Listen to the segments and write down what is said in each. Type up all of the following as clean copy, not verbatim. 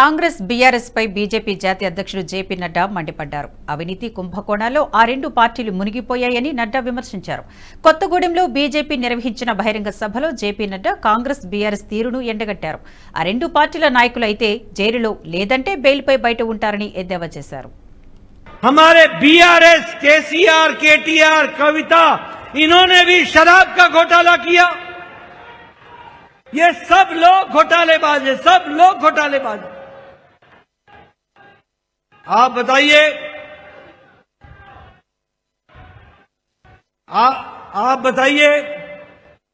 Congress BRS పై BJP జాతీయ అధ్యక్షుడు JP Nadda మండిపడ్డారు. అవినీతి కుంభకోణాల్లో ఆ రెండు పార్టీలు మునిగిపోయాయని నడ్డా విమర్శించారు. కొత్తగూడెంలో బీజేపీ నిర్వహించిన బహిరంగ సభలో జేపీ నడ్డా కాంగ్రెస్ బీఆర్ఎస్ తీరును ఎండగట్టారు. ఆ రెండు పార్టీల నాయకులు అయితే జైలులో లేదంటే బెయిల్పై బయట ఉంటారని ఎద్దేవా చేశారు. हमारे बीआरएस केसीआर केटीआर कविता इन्होंने भी शराब का घोटाला किया। ये सब लोग घोटालेबाज है, सब लोग घोटालेबाज। आप बताइए, आप बताइए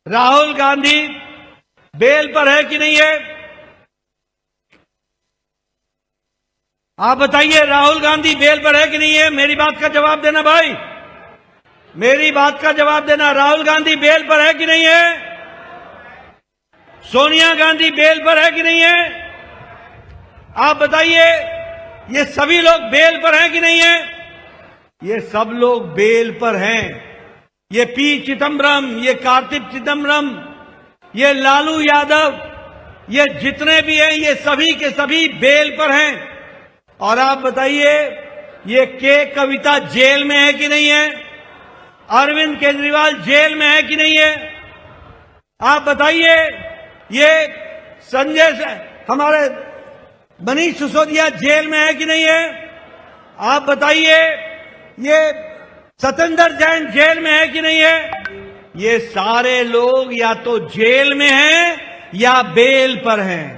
राहुल गांधी बेल पर है कि नहीं है? आप बताइए राहुल गांधी बेल पर है कि नहीं है? मेरी बात का जवाब देना भाई, मेरी बात का जवाब देना। राहुल गांधी बेल पर है कि नहीं है? सोनिया गांधी बेल पर है कि नहीं है? आप बताइए, ये सभी लोग बेल पर हैं कि नहीं है? ये सब लोग बेल पर हैं। ये पी चिदम्बरम, ये कार्तिक चिदम्बरम, ये लालू यादव, ये जितने भी हैं ये सभी के सभी बेल पर हैं। और आप बताइए, ये के कविता जेल में है कि नहीं है? अरविंद केजरीवाल जेल में है कि नहीं है? आप बताइए, ये संजय से हमारे मनीष सिसोदिया जेल में है कि नहीं है? आप बताइए, ये सत्येंद्र जैन जेल में है कि नहीं है? ये सारे लोग या तो जेल में हैं या बेल पर हैं।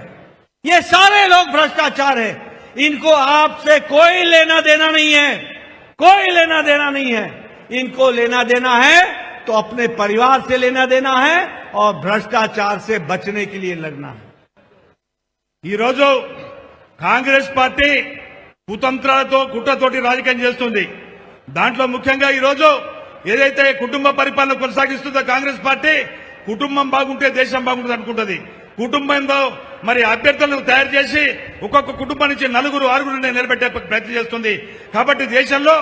ये सारे लोग भ्रष्टाचार है। इनको आपसे कोई लेना देना नहीं है, कोई लेना देना नहीं है। इनको लेना देना है तो अपने परिवार से लेना देना है और भ्रष्टाचार से बचने के लिए लड़ना है। కాంగ్రెస్ పార్టీ కుతంత్రాలతో కుట్రతోటి రాజకీయం చేస్తుంది. దాంట్లో ముఖ్యంగా ఈ రోజు ఏదైతే కుటుంబ పరిపాలన కొనసాగిస్తుందో కాంగ్రెస్ పార్టీ, కుటుంబం బాగుంటే దేశం బాగుంటుంది అనుకుంటుంది. కుటుంబంలో మరి అభ్యర్థులను తయారు చేసి ఒక్కొక్క కుటుంబం నుంచి నలుగురు ఆరుగురు నిలబెట్టే ప్రయత్నం చేస్తుంది. కాబట్టి దేశంలో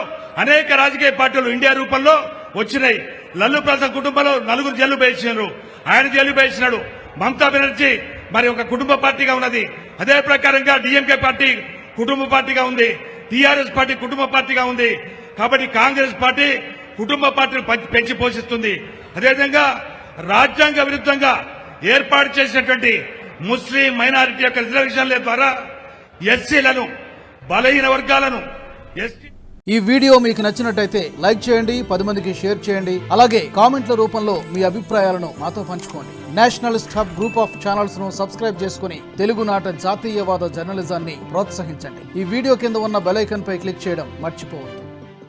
అనేక రాజకీయ పార్టీలు ఇండియా రూపంలో వచ్చినాయి. లల్లు ప్రసాద్ కుటుంబంలో నలుగురు జైలు వేయించారు, ఆయన జైలు వేయించినాడు. మమతా బెనర్జీ మరి ఒక కుటుంబ పార్టీగా ఉన్నది. అదే ప్రకారంగా డిఎంకే పార్టీ కుటుంబ పార్టీగా ఉంది, టీఆర్ఎస్ పార్టీ కుటుంబ పార్టీగా ఉంది. కాబట్టి కాంగ్రెస్ పార్టీ కుటుంబ పార్టీని పెంచి పోషిస్తుంది. అదేవిధంగా రాజ్యాంగ విరుద్ధంగా ఏర్పాటు చేసినటువంటి ముస్లిం మైనారిటీ యొక్క రిజర్వేషన్ల ద్వారా ఎస్సీలను, బలహీన వర్గాలను ఈ వీడియో మీకు నచ్చినట్టయితే లైక్ చేయండి, 10 మందికి షేర్ చేయండి. అలాగే కామెంట్ల రూపంలో మీ అభిప్రాయాలను మాతో పంచుకోండి. Nationalist hub group of channels ను సబ్స్క్రైబ్ చేసుకుని తెలుగునాట జాతీయవాద జర్నలిజాన్ని ప్రోత్సహించండి. ఈ వీడియో కింద ఉన్న బెల్ ఐకాన్ పై క్లిక్ చేయడం మర్చిపోవద్దు.